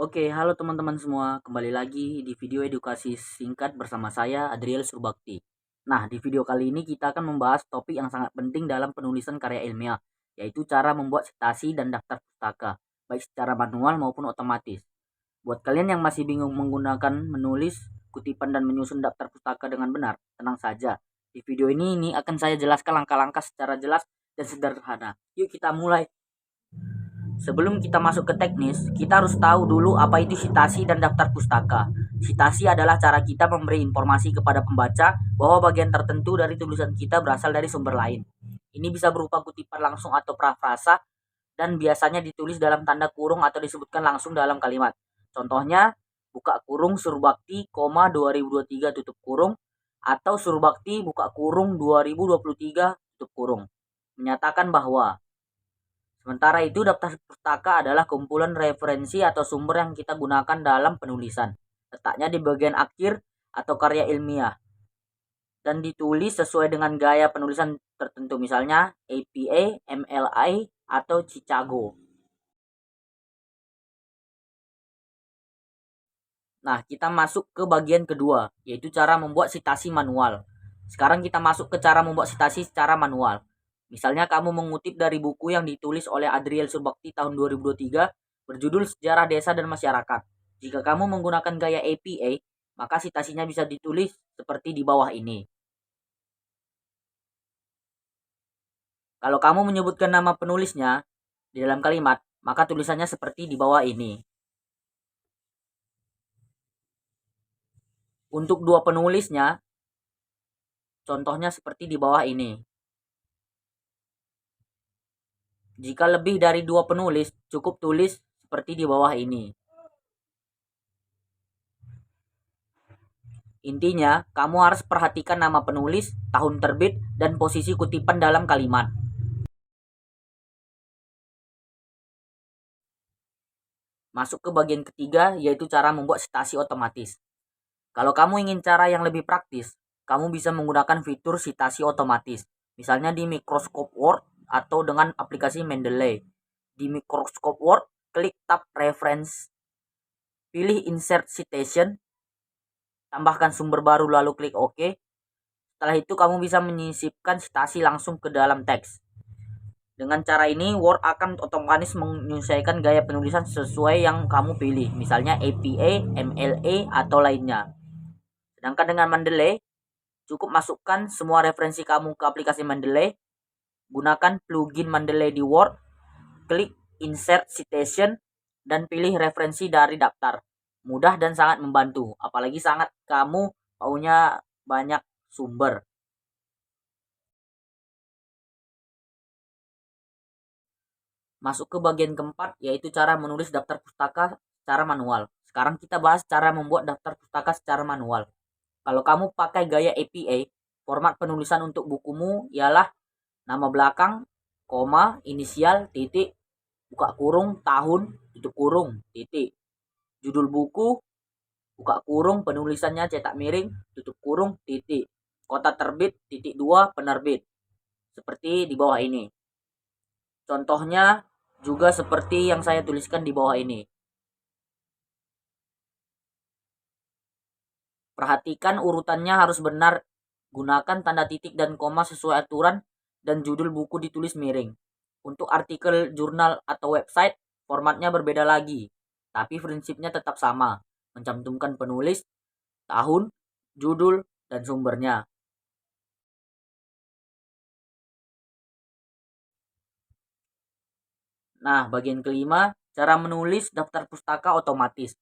Oke, halo teman-teman semua. Kembali lagi di video edukasi singkat bersama saya, Adriel Surbakti. Nah, di video kali ini kita akan membahas topik yang sangat penting dalam penulisan karya ilmiah, yaitu cara membuat sitasi dan daftar pustaka, baik secara manual maupun otomatis. Buat kalian yang masih bingung menggunakan menulis, kutipan, dan menyusun daftar pustaka dengan benar, tenang saja. Di video ini akan saya jelaskan langkah-langkah secara jelas dan sederhana. Yuk kita mulai. Sebelum kita masuk ke teknis, kita harus tahu dulu apa itu sitasi dan daftar pustaka. Sitasi adalah cara kita memberi informasi kepada pembaca bahwa bagian tertentu dari tulisan kita berasal dari sumber lain. Ini bisa berupa kutipan langsung atau prafrasa dan biasanya ditulis dalam tanda kurung atau disebutkan langsung dalam kalimat. Contohnya, buka kurung Surbakti, 2023 tutup kurung, atau Surbakti buka kurung 2023 tutup kurung. Menyatakan bahwa sementara itu, daftar pustaka adalah kumpulan referensi atau sumber yang kita gunakan dalam penulisan. Letaknya di bagian akhir atau karya ilmiah dan ditulis sesuai dengan gaya penulisan tertentu, misalnya APA, MLI, atau Chicago. Nah, kita masuk ke bagian kedua, yaitu cara membuat sitasi manual. Sekarang kita masuk ke cara membuat sitasi secara manual. Misalnya kamu mengutip dari buku yang ditulis oleh Adriel Surbakti tahun 2023 berjudul Sejarah Desa dan Masyarakat. Jika kamu menggunakan gaya APA, maka sitasinya bisa ditulis seperti di bawah ini. Kalau kamu menyebutkan nama penulisnya di dalam kalimat, maka tulisannya seperti di bawah ini. Untuk dua penulisnya, contohnya seperti di bawah ini. Jika lebih dari dua penulis, cukup tulis seperti di bawah ini. Intinya, kamu harus perhatikan nama penulis, tahun terbit, dan posisi kutipan dalam kalimat. Masuk ke bagian ketiga, yaitu cara membuat sitasi otomatis. Kalau kamu ingin cara yang lebih praktis, kamu bisa menggunakan fitur sitasi otomatis, misalnya di Microsoft Word atau dengan aplikasi Mendeley. Di Microsoft Word, klik tab Reference, pilih Insert Citation, tambahkan sumber baru lalu klik OK. Setelah itu kamu bisa menyisipkan sitasi langsung ke dalam teks. Dengan cara ini, Word akan otomatis menyesuaikan gaya penulisan sesuai yang kamu pilih, misalnya APA, MLA, atau lainnya. Sedangkan dengan Mendeley, cukup masukkan semua referensi kamu ke aplikasi Mendeley, gunakan plugin Mendeley di Word, klik Insert Citation, dan pilih referensi dari daftar. Mudah dan sangat membantu, apalagi sangat kamu punya banyak sumber. Masuk ke bagian keempat, yaitu cara menulis daftar pustaka secara manual. Sekarang kita bahas cara membuat daftar pustaka secara manual. Kalau kamu pakai gaya APA, format penulisan untuk bukumu ialah nama belakang, koma, inisial, titik, buka kurung, tahun, tutup kurung, titik. Judul buku, buka kurung, penulisannya cetak miring, tutup kurung, titik. Kota terbit, titik 2, penerbit. Seperti di bawah ini. Contohnya juga seperti yang saya tuliskan di bawah ini. Perhatikan urutannya harus benar. Gunakan tanda titik dan koma sesuai aturan dan judul buku ditulis miring. Untuk artikel jurnal atau website, formatnya berbeda lagi. Tapi prinsipnya tetap sama. Mencantumkan penulis, tahun, judul, dan sumbernya. Nah, bagian kelima, cara menulis daftar pustaka otomatis.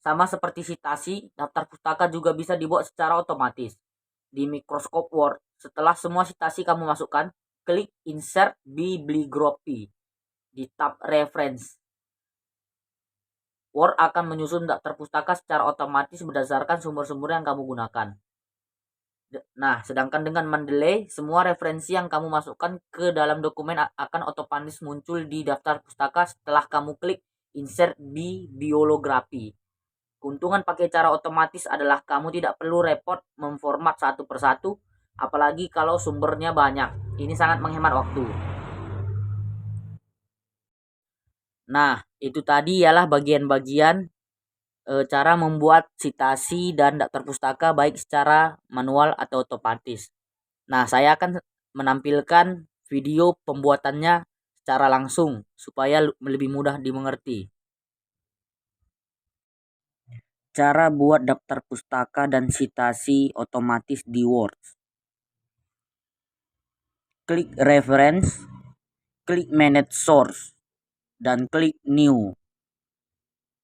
Sama seperti sitasi, daftar pustaka juga bisa dibuat secara otomatis. Di Microsoft Word, setelah semua sitasi kamu masukkan, klik Insert Bibliography di tab Reference. Word akan menyusun daftar pustaka secara otomatis berdasarkan sumber-sumber yang kamu gunakan. Nah, sedangkan dengan Mendeley, semua referensi yang kamu masukkan ke dalam dokumen akan otomatis muncul di daftar pustaka setelah kamu klik Insert Bibliography. Keuntungan pakai cara otomatis adalah kamu tidak perlu repot memformat satu persatu, apalagi kalau sumbernya banyak. Ini sangat menghemat waktu. Nah, itu tadi ialah bagian-bagian cara membuat citasi dan daftar pustaka baik secara manual atau otomatis. Nah, saya akan menampilkan video pembuatannya secara langsung supaya lebih mudah dimengerti. Cara buat daftar pustaka dan citasi otomatis di Word. Klik Reference, klik Manage Source, dan klik New.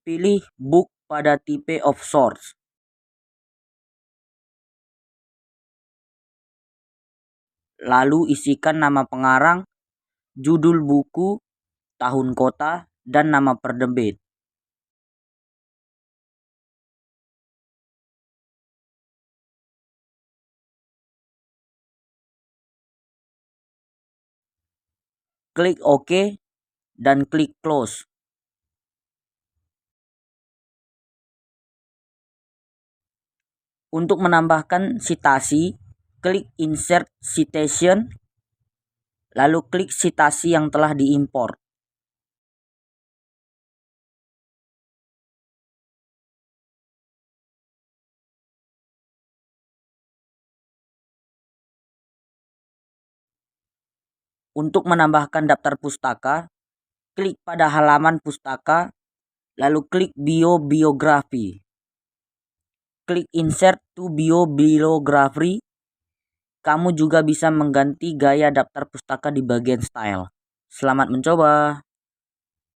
Pilih Book pada tipe of source. Lalu isikan nama pengarang, judul buku, tahun kota, dan nama penerbit. Klik OK dan klik Close. Untuk menambahkan citasi, klik Insert Citation, lalu klik citasi yang telah diimpor. Untuk menambahkan daftar pustaka, klik pada halaman pustaka, lalu klik Biography. Klik Insert to Biography. Kamu juga bisa mengganti gaya daftar pustaka di bagian Style. Selamat mencoba!